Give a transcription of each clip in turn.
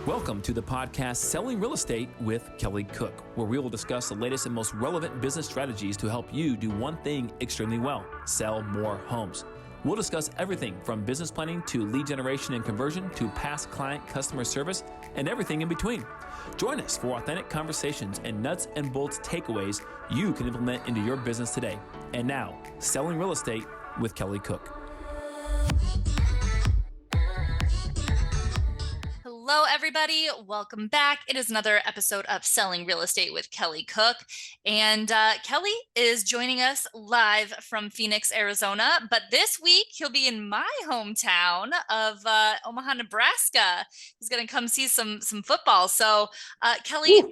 Welcome to the podcast Selling Real Estate with Kelly Cook, where we will discuss the latest and most relevant business strategies to help you do one thing extremely well: sell more homes. We'll discuss everything from business planning to lead generation and conversion to past client customer service and everything in between. Join us for authentic conversations and nuts and bolts takeaways you can implement into your business today. And now, Selling Real Estate with Kelly Cook. Hello, everybody. Welcome back. It is another episode of Selling Real Estate with Kelly Cook. And Kelly is joining us live from Phoenix, Arizona. But this week, he'll be in my hometown of Omaha, Nebraska. He's going to come see some football. So, Kelly,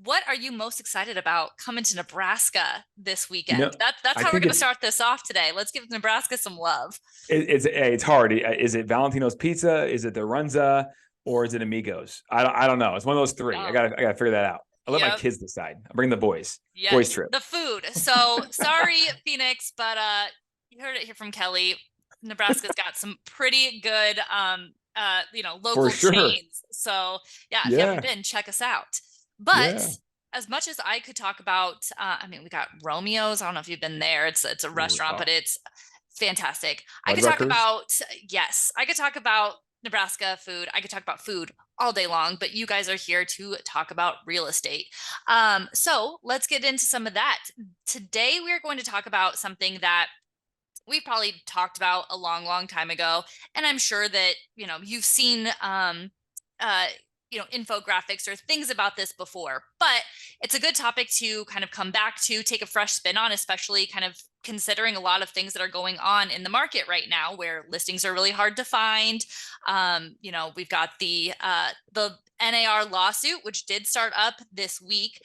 what are you most excited about coming to Nebraska this weekend? That's how we're going to start this off today. Let's give Nebraska some love. It's hard. Is it Valentino's Pizza? Is it the Runza? Or is it Amigos? I don't know. It's one of those three. I gotta figure that out. I'll let my kids decide. I'll bring the boys. Yes, boys trip. The food. So sorry, Phoenix, but you heard it here from Kelly. Nebraska's got some pretty good local chains. So if you haven't been, check us out. But as much as I could talk about, we got Romeo's. I don't know if you've been there. It's a restaurant, but it's fantastic. I could talk about Nebraska food. I could talk about food all day long, but you guys are here to talk about real estate. So let's get into some of that. Today, we're going to talk about something that we probably talked about a long, long time ago. And I'm sure that, you've seen, infographics or things about this before, but it's a good topic to kind of come back to, take a fresh spin on, especially kind of considering a lot of things that are going on in the market right now where listings are really hard to find. We've got the NAR lawsuit, which did start up this week.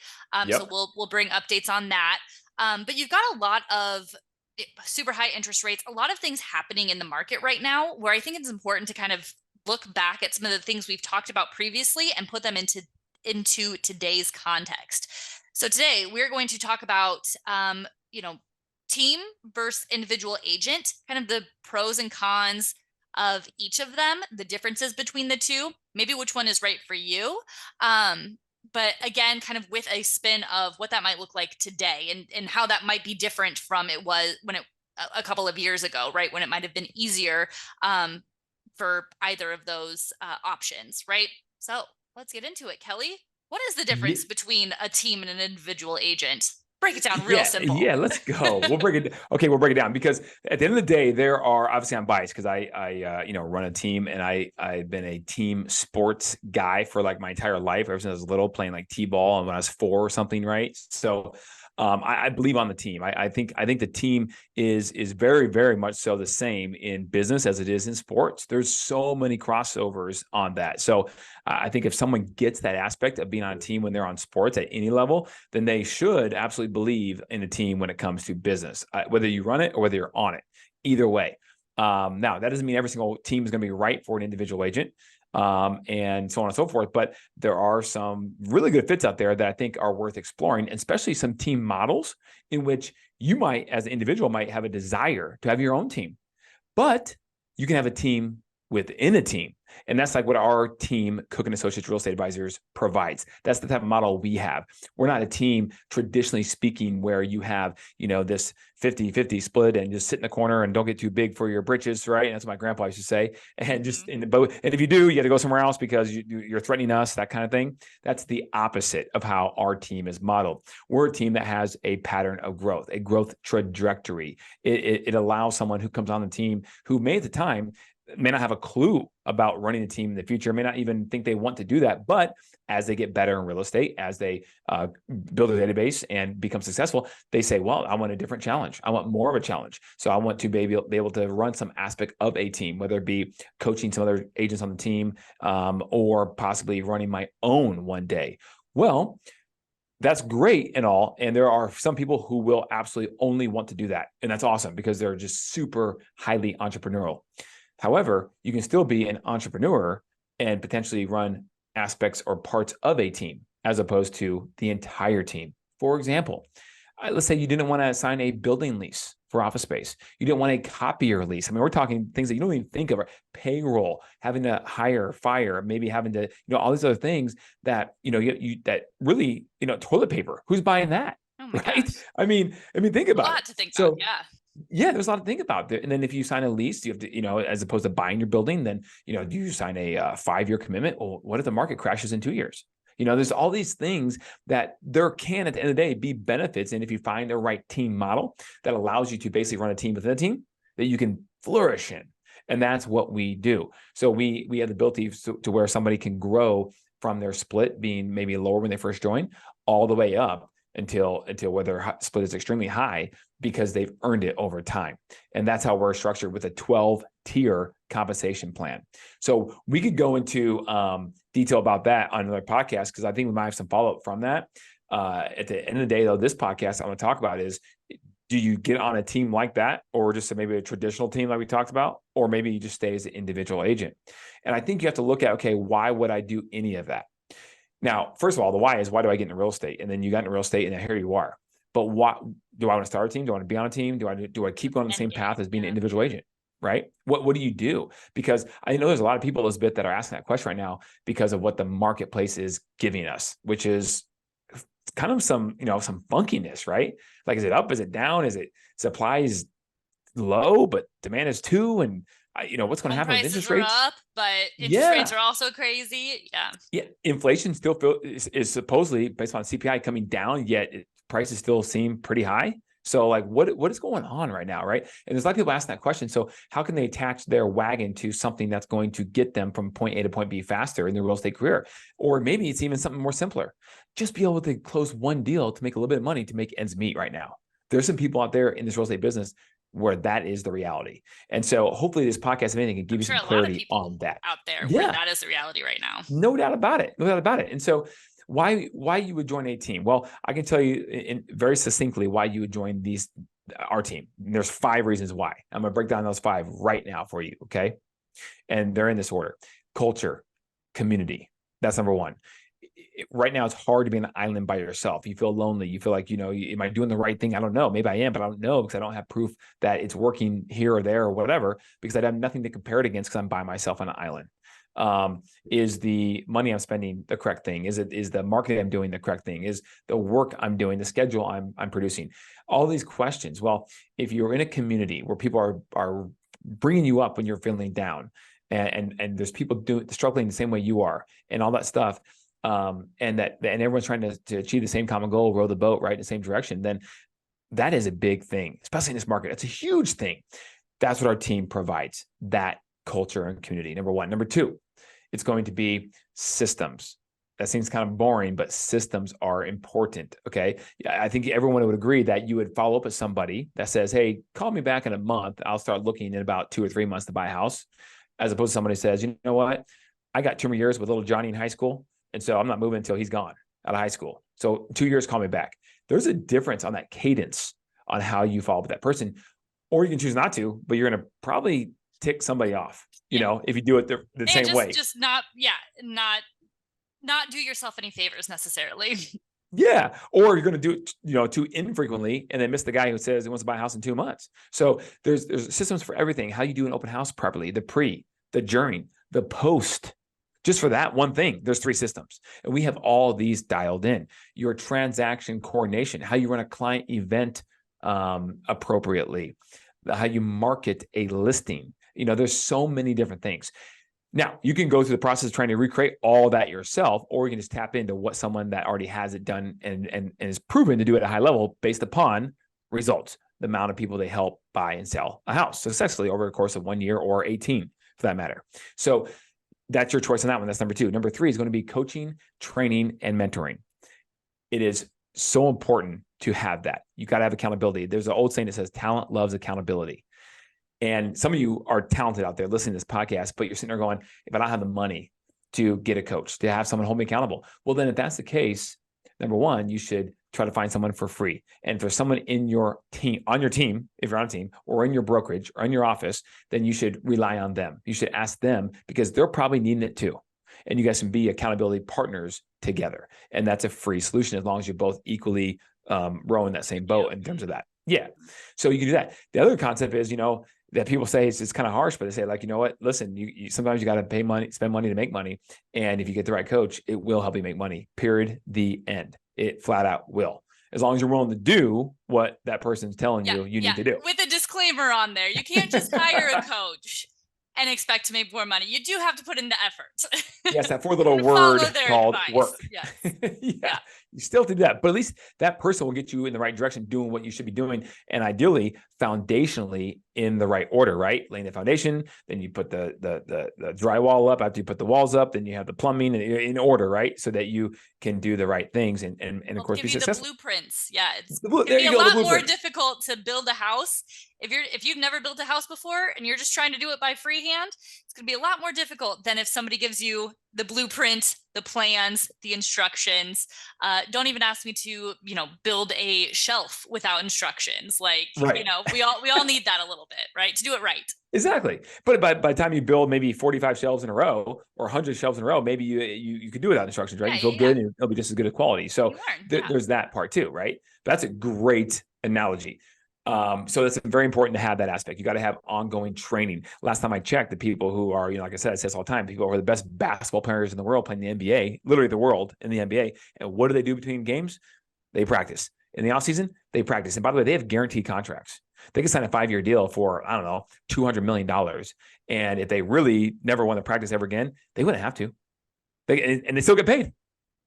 So we'll bring updates on that. But you've got a lot of super high interest rates, a lot of things happening in the market right now where I think it's important to kind of look back at some of the things we've talked about previously and put them into today's context. So today we're going to talk about, team versus individual agent, kind of the pros and cons of each of them, the differences between the two, maybe which one is right for you. But again, kind of with a spin of what that might look like today and how that might be different from it was when a couple of years ago, right? When it might have been easier for either of those options, right? So let's get into it, Kelly. What is the difference between a team and an individual agent? Break it down real simple. Yeah, let's go. We'll break it down because at the end of the day, there are, obviously I'm biased because I run a team and I've been a team sports guy for like my entire life, ever since I was little, playing like T-ball and when I was 4 or something, right? So I believe on the team. I think the team is very, very much so the same in business as it is in sports. There's so many crossovers on that. So I think if someone gets that aspect of being on a team when they're on sports at any level, then they should absolutely believe in a team when it comes to business, whether you run it or whether you're on it. Either way. Now, that doesn't mean every single team is going to be right for an individual agent. And so on and so forth. But there are some really good fits out there that I think are worth exploring, especially some team models in which you might, as an individual, might have a desire to have your own team, but you can have a team within a team. And that's like what our team, Cook & Associates Real Estate Advisors, provides. That's the type of model we have. We're not a team, traditionally speaking, where you have, this 50-50 split and just sit in the corner and don't get too big for your britches, right? And that's what my grandpa used to say. And just in the boat. And if you do, you got to go somewhere else because you're threatening us, that kind of thing. That's the opposite of how our team is modeled. We're a team that has a pattern of growth, a growth trajectory. It allows someone who comes on the team who may at the time may not have a clue about running a team in the future, may not even think they want to do that. But as they get better in real estate, as they build a database and become successful, they say, well, I want a different challenge. I want more of a challenge. So I want to be able to run some aspect of a team, whether it be coaching some other agents on the team or possibly running my own one day. Well, that's great and all. And there are some people who will absolutely only want to do that. And that's awesome because they're just super highly entrepreneurial. However, you can still be an entrepreneur and potentially run aspects or parts of a team as opposed to the entire team. For example, let's say you didn't want to sign a building lease for office space. You didn't want a copier lease. I mean, we're talking things that you don't even think of, right? Payroll, having to hire, fire, maybe having to, all these other things that, that really, toilet paper, who's buying that? Oh my right? gosh. I mean, think about it. A lot to think about. Yeah. Yeah, there's a lot to think about there. And then if you sign a lease, you have to, as opposed to buying your building, then, do you sign a 5-year commitment? Well, what if the market crashes in 2 years? There's all these things that there can, at the end of the day, be benefits. And if you find the right team model that allows you to basically run a team within a team that you can flourish in. And that's what we do. So we have the ability to where somebody can grow from their split being maybe lower when they first join all the way up until where their split is extremely high because they've earned it over time. And that's how we're structured with a 12-tier compensation plan. So we could go into detail about that on another podcast because I think we might have some follow-up from that. At the end of the day, though, this podcast I want to talk about is, do you get on a team like that, or just maybe a traditional team like we talked about, or maybe you just stay as an individual agent? And I think you have to look at, okay, why would I do any of that? Now, first of all, the why is, why do I get into real estate? And then you got into real estate and here you are. But what do I want to start a team? Do I want to be on a team? Do I keep going on the same path as being an individual agent? Right? What do you do? Because I know there's a lot of people, Elizabeth, that are asking that question right now because of what the marketplace is giving us, which is kind of some funkiness, right? Like, is it up? Is it down? Is it supply is low, but demand is too? And what's going to happen with interest rates? Up, but interest rates are also crazy. Yeah. Yeah. Inflation still is supposedly based on CPI coming down, yet prices still seem pretty high. So like, what is going on right now, right? And there's a lot of people asking that question. So how can they attach their wagon to something that's going to get them from point A to point B faster in their real estate career? Or maybe it's even something more simpler. Just be able to close one deal to make a little bit of money to make ends meet right now. There's some people out there in this real estate business where that is the reality. And so hopefully this podcast, if anything, can give you some clarity on that. Out there where that is the reality right now. No doubt about it. No doubt about it. And so why you would join a team? Well, I can tell you very succinctly why you would join our team. And there's 5 reasons why. I'm going to break down those 5 right now for you. Okay. And they're in this order: culture, community. That's number 1. Right now, it's hard to be on an island by yourself. You feel lonely. You feel like, am I doing the right thing? I don't know. Maybe I am, but I don't know because I don't have proof that it's working here or there or whatever, because I have nothing to compare it against because I'm by myself on an island. Is the money I'm spending the correct thing? Is the marketing I'm doing the correct thing? Is the work I'm doing, the schedule I'm producing? All these questions. Well, if you're in a community where people are bringing you up when you're feeling down, and there's people struggling the same way you are, and all that stuff, and everyone's trying to achieve the same common goal, row the boat right in the same direction, then that is a big thing, especially in this market. It's a huge thing. That's what our team provides, that culture and community. Number 1. Number 2, it's going to be systems. That seems kind of boring, but systems are important. Okay. I think everyone would agree that you would follow up with somebody that says, hey, call me back in a month. I'll start looking in about 2 or 3 months to buy a house, as opposed to somebody who says, you know what? I got 2 more years with little Johnny in high school, and so I'm not moving until he's gone out of high school. So 2 years, call me back. There's a difference on that cadence on how you follow up with that person, or you can choose not to, but you're going to probably tick somebody off, if you do it the same way. Just not do yourself any favors necessarily. Yeah. Or you're going to do it, too infrequently and then miss the guy who says he wants to buy a house in 2 months. So there's systems for everything. How you do an open house properly, the pre, the during, the post. Just for that one thing, there's 3 systems. And we have all these dialed in. Your transaction coordination, how you run a client event appropriately, how you market a listing. There's so many different things. Now, you can go through the process of trying to recreate all that yourself, or you can just tap into what someone that already has it done and is proven to do it at a high level based upon results, the amount of people they help buy and sell a house successfully over the course of 1 year or 18 for that matter. So that's your choice on that one. That's number 2. Number 3 is going to be coaching, training, and mentoring. It is so important to have that. You got to have accountability. There's an old saying that says talent loves accountability. And some of you are talented out there listening to this podcast, but you're sitting there going, if I don't have the money to get a coach, to have someone hold me accountable, well, then if that's the case, number 1, you should try to find someone for free. And if there's someone in your team, on your team, if you're on a team, or in your brokerage or in your office, then you should rely on them. You should ask them because they're probably needing it too. And you guys can be accountability partners together. And that's a free solution as long as you're both equally rowing that same boat in terms of that. Yeah. So you can do that. The other concept is, that people say it's kind of harsh, but they say like, you know what, listen, you sometimes you got to pay money, spend money to make money. And if you get the right coach, it will help you make money, period. The end. It flat out will. As long as you're willing to do what that person's telling you need to do. With a disclaimer on there. You can't just hire a coach and expect to make more money. You do have to put in the effort. Yes, that fourth little word called advice. work. Yes. Yeah, you still do that. But at least that person will get you in the right direction, doing what you should be doing. And ideally, foundationally in the right order, right? Laying the foundation, then you put the drywall up. After you put the walls up, then you have the plumbing in order, right? So that you can do the right things and of course, be successful. The blueprints. Yeah. It's going to be a lot more difficult to build a house. If you've never built a house before and you're just trying to do it by freehand, it's going to be a lot more difficult than if somebody gives you the blueprint, the plans, the instructions. Don't even ask me to, build a shelf without instructions. Like, right. we all need that a little bit, right? To do it right. Exactly. But by the time you build maybe 45 shelves in a row or 100 shelves in a row, maybe you could do it without instructions, right? Yeah, you feel good and it'll be just as good a quality. So there's that part too, right? But that's a great analogy. So it's very important to have that aspect. You got to have ongoing training. Last time I checked, the people who are, like I said, I say this all the time, people who are the best basketball players in the world playing the NBA, literally the world in the NBA. And what do they do between games? They practice. In the offseason, they practice. And by the way, they have guaranteed contracts. They can sign a 5-year deal for, I don't know, $200 million. And if they really never want to practice ever again, they wouldn't have to. And they still get paid.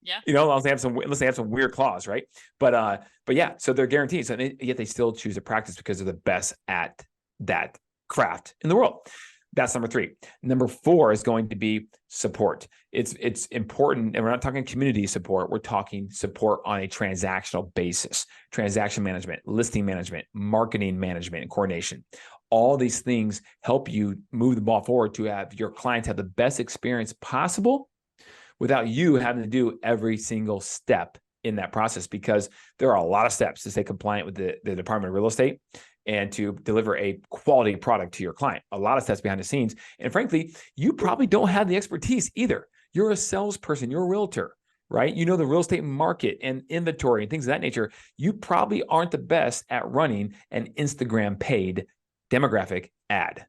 Yeah. Unless they have some weird clause, right? But yeah, so they're guaranteed. So yet they still choose to practice because they're the best at that craft in the world. That's number 3. Number 4 is going to be support. It's important, and we're not talking community support. We're talking support on a transactional basis, transaction management, listing management, marketing management, and coordination. All these things help you move the ball forward to have your clients have the best experience possible without you having to do every single step in that process, because there are a lot of steps to stay compliant with the Department of Real Estate and to deliver a quality product to your client. A lot of steps behind the scenes. And frankly, you probably don't have the expertise either. You're a salesperson, you're a realtor, right? You know the real estate market and inventory and things of that nature. You probably aren't the best at running an Instagram paid demographic ad,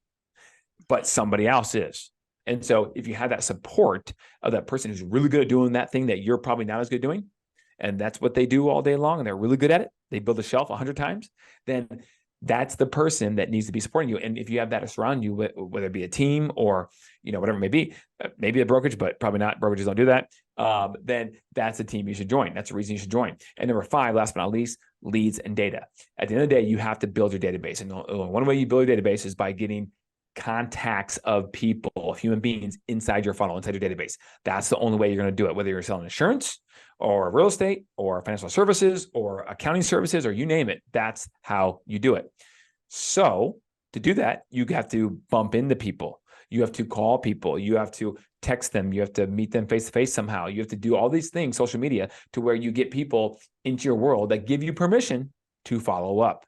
but somebody else is. And so if you have that support of that person who's really good at doing that thing that you're probably not as good at doing, and that's what they do all day long, and they're really good at it, they build a shelf 100 times, then that's the person that needs to be supporting you. And if you have that around you, whether it be a team or, whatever it may be, maybe a brokerage, but probably not, brokerages don't do that, then that's a team you should join. That's the reason you should join. And number 5, last but not least, leads and data. At the end of the day, you have to build your database. And one way you build your database is by getting contacts of people, of human beings inside your funnel, inside your database. That's the only way you're going to do it, whether you're selling insurance or real estate or financial services or accounting services or you name it. That's how you do it. So to do that, you have to bump into people. You have to call people. You have to text them. You have to meet them face to face somehow. You have to do all these things, social media, to where you get people into your world that give you permission to follow up.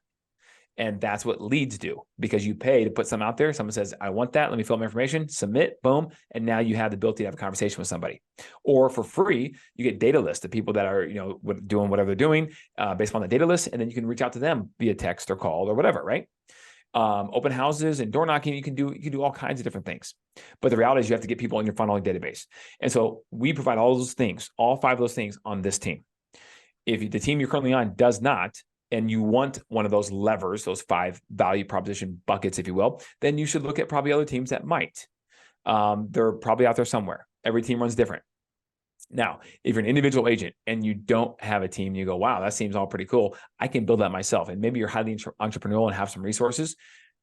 And that's what leads do, because you pay to put something out there. Someone says, I want that. Let me fill out my information, submit, boom. And now you have the ability to have a conversation with somebody. Or for free, you get data lists of people that are, doing whatever they're doing based on the data list. And then you can reach out to them via text or call or whatever, right? Open houses and door knocking, you can do all kinds of different things. But the reality is you have to get people in your funnel and database. And so we provide all those things, all 5 of those things on this team. If the team you're currently on does not, and you want one of those levers, those 5 value proposition buckets, if you will, then you should look at probably other teams that might. They're probably out there somewhere. Every team runs different. Now, if you're an individual agent and you don't have a team, you go, wow, that seems all pretty cool. I can build that myself. And maybe you're highly entrepreneurial and have some resources.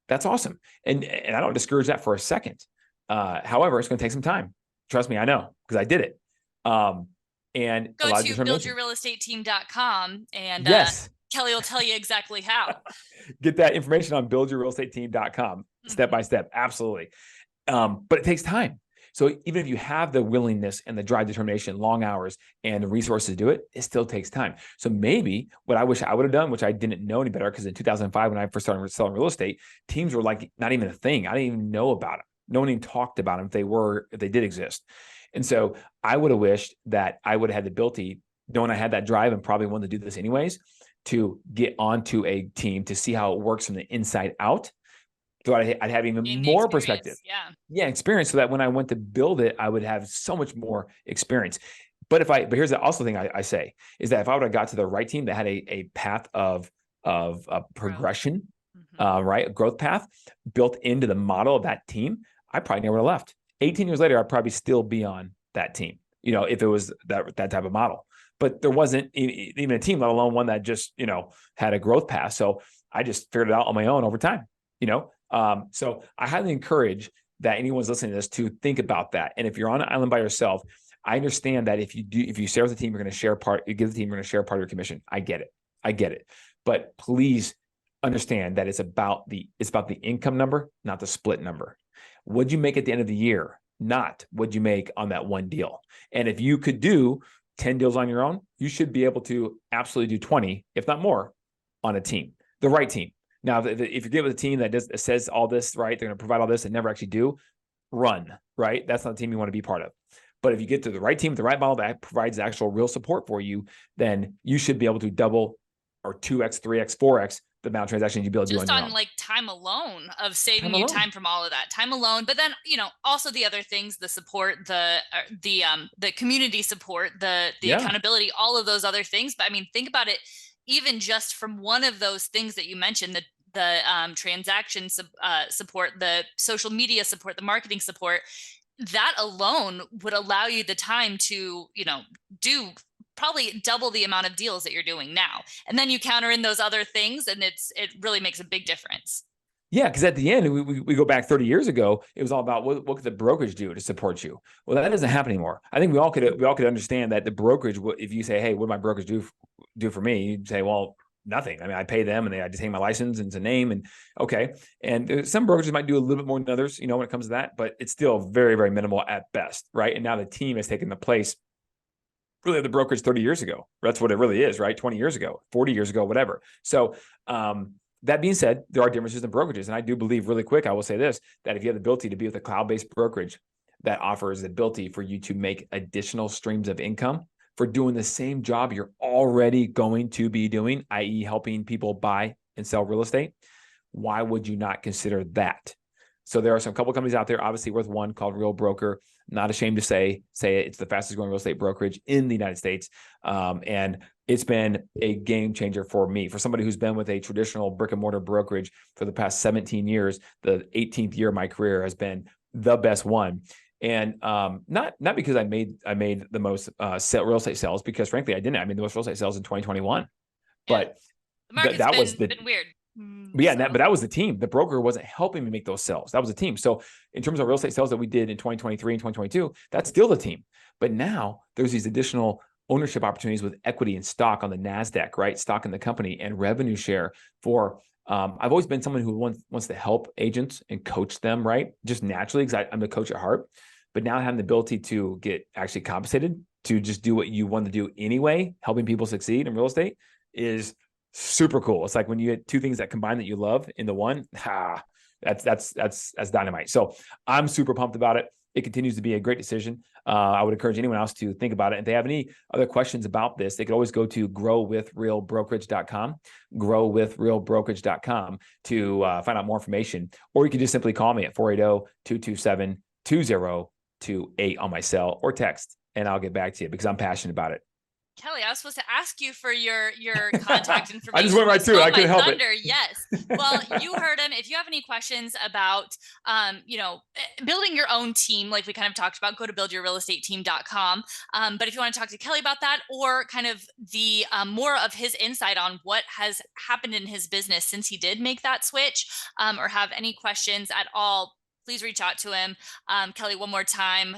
That's awesome. And I don't discourage that for a second. However, it's going to take some time. Trust me, I know, because I did it. And go to buildyourrealestateteam.com and yes. Kelly will tell you exactly how. Get that information on buildyourrealestateteam.com, step by step. Absolutely. But it takes time. So even if you have the willingness and the drive, determination, long hours, and the resources to do it, it still takes time. So maybe what I wish I would have done, which I didn't know any better, because in 2005, when I first started selling real estate, teams were like not even a thing. I didn't even know about them. No one even talked about them if they did exist. And so I would have wished that I would have had the ability, knowing I had that drive and probably wanted to do this anyways, to get onto a team to see how it works from the inside out. So I'd have even Gain the more experience. perspective. Yeah. Experience, so that when I went to build it, I would have so much more experience. But here's the also thing I say is that if I would have got to the right team that had a path of progression, right, a growth path built into the model of that team, I probably never would have left. 18 years later, I'd probably still be on that team, if it was that type of model. But there wasn't even a team, let alone one that just, had a growth path. So I just figured it out on my own over time, So I highly encourage that anyone's listening to this to think about that. And if you're on an island by yourself, I understand that if you share with the team, you're going to share part, you give the team, you're going to share part of your commission. I get it. But please understand that it's about the income number, not the split number. What'd you make at the end of the year? Not what'd you make on that one deal. And if you could do 10 deals on your own, you should be able to absolutely do 20, if not more, on a team, the right team. Now, if you get with a team that says all this, right, they're going to provide all this and never actually do, run, right? That's not the team you want to be part of. But if you get to the right team, the right model that provides actual real support for you, then you should be able to double or 2x, 3x, 4x the amount of transactions you'd be able to do on your own. Just on like time alone of saving you time from all of that time alone. But then, also the other things, the support, the community support, the accountability, all of those other things. But I mean, think about it, even just from one of those things that you mentioned, the transaction support, the social media support, the marketing support, that alone would allow you the time to, do probably double the amount of deals that you're doing now. And then you counter in those other things and it really makes a big difference. Yeah, because at the end, we go back 30 years ago, it was all about what could the brokerage do to support you? Well, that doesn't happen anymore. I think we all could understand that the brokerage, if you say, hey, what my brokerage do for me? You'd say, well, nothing. I mean, I pay them and I just take my license and it's a name and okay. And some brokerages might do a little bit more than others, when it comes to that, but it's still very, very minimal at best, right? And now the team has taken the place really of the brokerage 30 years ago. That's what it really is, right? 20 years ago, 40 years ago, whatever. So that being said, there are differences in brokerages. And I do believe really quick, I will say this, that if you have the ability to be with a cloud-based brokerage that offers the ability for you to make additional streams of income for doing the same job you're already going to be doing, i.e. helping people buy and sell real estate, why would you not consider that? So there are some couple companies out there, obviously worth one called Real Broker. Not ashamed to say it. It's the fastest growing real estate brokerage in the United States. And it's been a game changer for me. For somebody who's been with a traditional brick and mortar brokerage for the past 17 years, the 18th year of my career has been the best one. And not because I made the most real estate sales, because frankly, I didn't. I made the most real estate sales in 2021. But the market's been weird. But yeah, but that was the team. The broker wasn't helping me make those sales. That was the team. So in terms of real estate sales that we did in 2023 and 2022, that's still the team. But now there's these additional ownership opportunities with equity and stock on the NASDAQ, right? Stock in the company and revenue share for, I've always been someone who wants to help agents and coach them, right? Just naturally, because I'm the coach at heart. But now having the ability to get actually compensated to just do what you want to do anyway, helping people succeed in real estate is super cool. It's like when you get two things that combine that you love into one, that's dynamite. So I'm super pumped about it. It continues to be a great decision. I would encourage anyone else to think about it. If they have any other questions about this, they could always go to growwithrealbrokerage.com, growwithrealbrokerage.com to find out more information. Or you can just simply call me at 480-227-2028 on my cell or text, and I'll get back to you because I'm passionate about it. Kelly, I was supposed to ask you for your contact information. I just went right through it. I couldn't help it. Yes. Well, you heard him. If you have any questions about, building your own team, like we kind of talked about, go to buildyourrealestateteam.com. But if you want to talk to Kelly about that, or kind of the more of his insight on what has happened in his business since he did make that switch, or have any questions at all, please reach out to him. Kelly, one more time,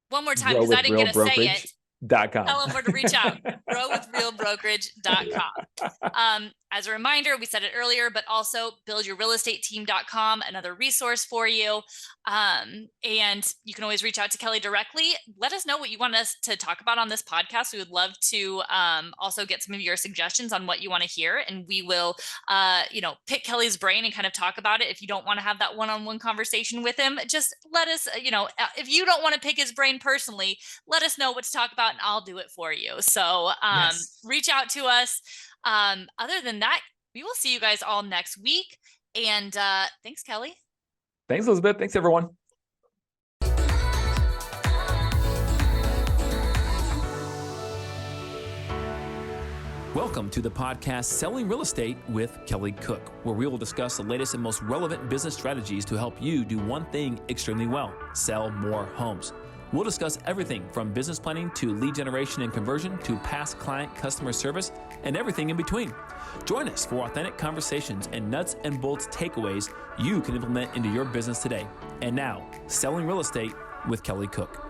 because I didn't get to say it. .com. Tell them where to reach out. growwithrealbrokerage.com. As a reminder, we said it earlier, but also buildyourrealestateteam.com, another resource for you. And you can always reach out to Kelly directly. Let us know what you want us to talk about on this podcast. We would love to also get some of your suggestions on what you want to hear. And we will, pick Kelly's brain and kind of talk about it. If you don't want to have that one-on-one conversation with him, just let us, if you don't want to pick his brain personally, let us know what to talk about and I'll do it for you. So reach out to us. Other than that, we will see you guys all next week. And thanks, Kelly. Thanks, Elizabeth. Thanks, everyone. Welcome to the podcast Selling Real Estate with Kelly Cook, where we will discuss the latest and most relevant business strategies to help you do one thing extremely well: sell more homes. We'll discuss everything from business planning to lead generation and conversion to past client customer service and everything in between. Join us for authentic conversations and nuts and bolts takeaways you can implement into your business today. And now, Selling Real Estate with Kelly Cook.